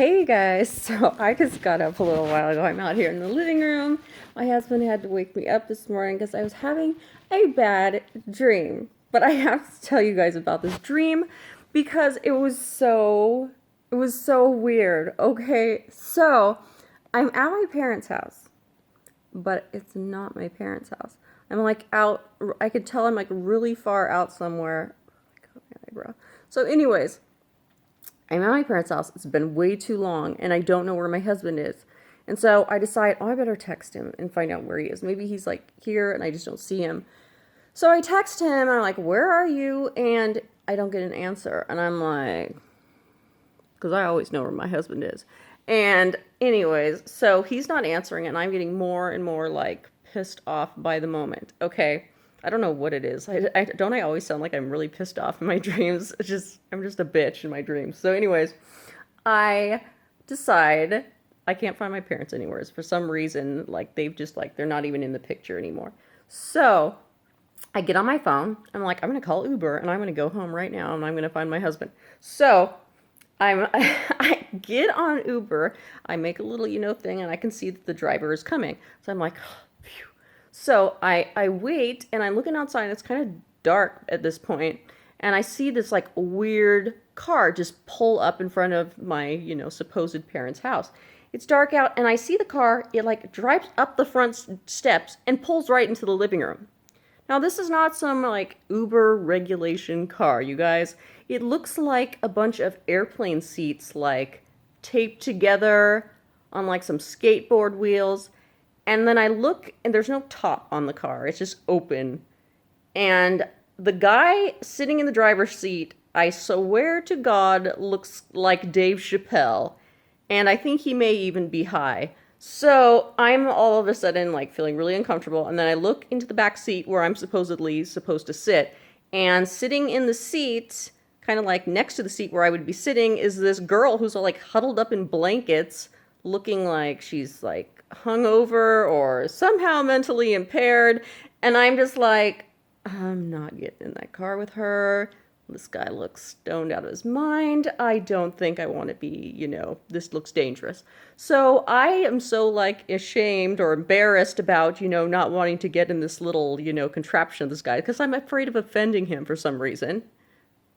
Hey guys, so I just got up a little while ago. I'm out here in the living room. My husband had to wake me up this morning because I was having a bad dream. But I have to tell you guys about this dream because it was so weird. Okay, so I'm at my parents' house, but it's not my parents' house. I'm like out, I could tell I'm like really far out somewhere. Oh my eyebrow. So anyways, I'm at my parents' house. It's been way too long, and I don't know where my husband is. And so I decide, oh, I better text him and find out where he is. Maybe he's like here and I just don't see him. So I text him and I'm like, where are you? And I don't get an answer. And I'm like, because I always know where my husband is. And anyways, so he's not answering and I'm getting more and more like pissed off by the moment. Okay. I don't know what it is. I always sound like I'm really pissed off in my dreams. I'm just a bitch in my dreams. So anyways, I decide I can't find my parents anywhere. For some reason, like they've just like they're not even in the picture anymore. So I get on my phone. I'm like, I'm gonna call Uber and I'm gonna go home right now and I'm gonna find my husband. So I get on Uber. I make a little thing and I can see that the driver is coming. So I'm like, phew. So I wait and I'm looking outside and it's kind of dark at this point and I see this like weird car just pull up in front of my, supposed parents' house. It's dark out and I see the car, it like drives up the front steps and pulls right into the living room. Now, this is not some like Uber regulation car, you guys. It looks like a bunch of airplane seats like taped together on like some skateboard wheels. And then I look and there's no top on the car. It's just open. And the guy sitting in the driver's seat, I swear to God, looks like Dave Chappelle. And I think he may even be high. So I'm all of a sudden like feeling really uncomfortable. And then I look into the back seat where I'm supposedly supposed to sit. And sitting in the seat, kind of like next to the seat where I would be sitting, is this girl who's all like huddled up in blankets, looking like she's like hungover or somehow mentally impaired. And I'm just like, I'm not getting in that car with her. This guy looks stoned out of his mind. I don't think I want to be, this looks dangerous. So I am so like ashamed or embarrassed about, not wanting to get in this little, contraption of this guy because I'm afraid of offending him for some reason.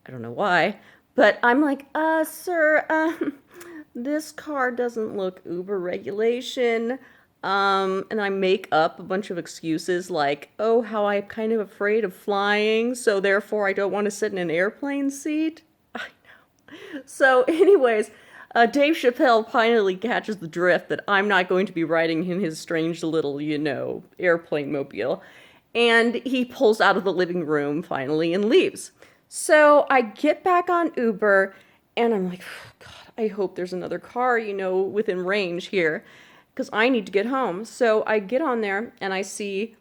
I don't know why. But I'm like, sir, this car doesn't look Uber regulation. And I make up a bunch of excuses like, oh, how I'm kind of afraid of flying, so therefore I don't want to sit in an airplane seat. I know. So, anyways, Dave Chappelle finally catches the drift that I'm not going to be riding in his strange little, airplane mobile. And he pulls out of the living room finally and leaves. So I get back on Uber and I'm like, oh, God, I hope there's another car, within range here because I need to get home. So I get on there and I see,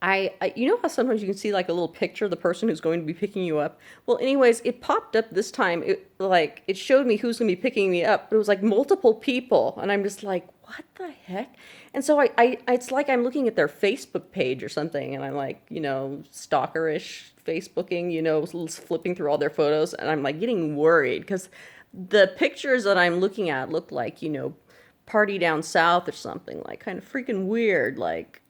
you know how sometimes you can see like a little picture of the person who's going to be picking you up? Well, anyways, it popped up this time. It showed me who's going to be picking me up, but it was like multiple people. And I'm just like, what the heck? And so it's like I'm looking at their Facebook page or something. And I'm like, stalkerish Facebooking, flipping through all their photos. And I'm like getting worried because the pictures that I'm looking at look like, party down south or something, like kind of freaking weird, like,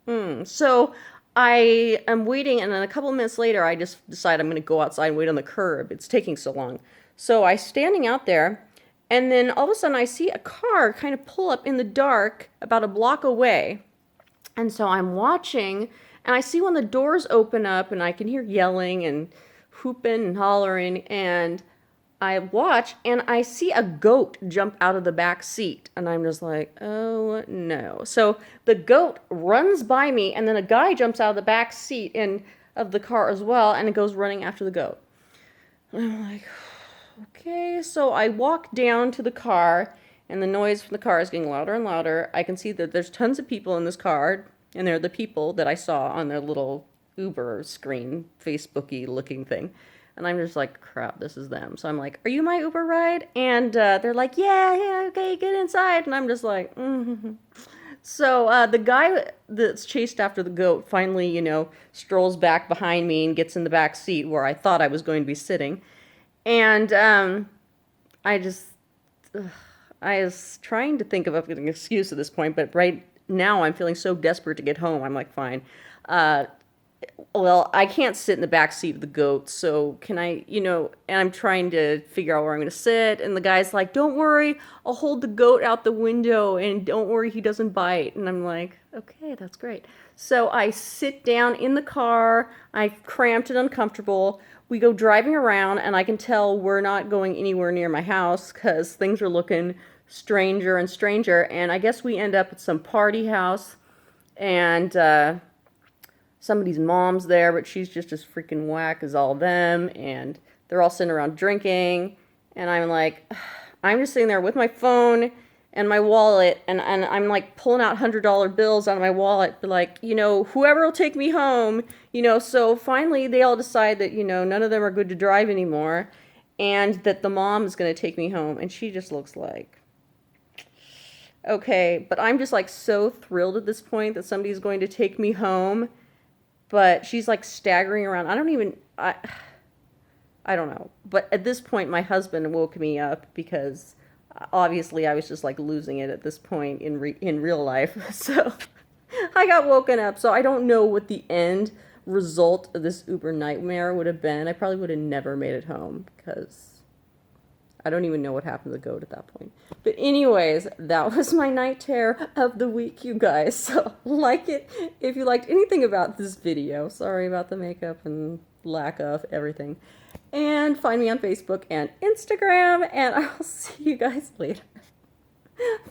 So I am waiting, and then a couple of minutes later, I just decide I'm going to go outside and wait on the curb. It's taking so long. So I'm standing out there, and then all of a sudden I see a car kind of pull up in the dark about a block away. And so I'm watching, and I see when the doors open up, and I can hear yelling and whooping and hollering, and I watch and I see a goat jump out of the back seat. And I'm just like, oh no. So the goat runs by me and then a guy jumps out of the back seat and of the car as well and it goes running after the goat. And I'm like, okay. So I walk down to the car and the noise from the car is getting louder and louder. I can see that there's tons of people in this car and they're the people that I saw on their little Uber screen, Facebooky looking thing. And I'm just like, crap, this is them. So I'm like, are you my Uber ride? And they're like, yeah, okay, get inside. And I'm just like, mm-hmm. So the guy that's chased after the goat finally, strolls back behind me and gets in the back seat where I thought I was going to be sitting. And I just I was trying to think of an excuse at this point, but right now I'm feeling so desperate to get home. I'm like, fine. Uh, well, I can't sit in the back seat of the goat, so can I, and I'm trying to figure out where I'm going to sit, and the guy's like, don't worry, I'll hold the goat out the window, and don't worry, he doesn't bite. And I'm like, okay, that's great. So I sit down in the car, I've cramped and uncomfortable. We go driving around, and I can tell we're not going anywhere near my house because things are looking stranger and stranger, and I guess we end up at some party house, and somebody's mom's there, but she's just as freaking whack as all of them, and they're all sitting around drinking, and I'm like, I'm just sitting there with my phone and my wallet, and I'm like pulling out $100 bills out of my wallet, like, whoever will take me home, so finally they all decide that, none of them are good to drive anymore, and that the mom is going to take me home, and she just looks like, okay, but I'm just like so thrilled at this point that somebody's going to take me home. But she's like staggering around. I don't know. But at this point, my husband woke me up because obviously I was just like losing it at this point in real life. So I got woken up. So I don't know what the end result of this Uber nightmare would have been. I probably would have never made it home because I don't even know what happened to the goat at that point. But anyways, that was my night terror of the week, you guys. So like it if you liked anything about this video. Sorry about the makeup and lack of everything. And find me on Facebook and Instagram, and I'll see you guys later.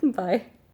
Bye.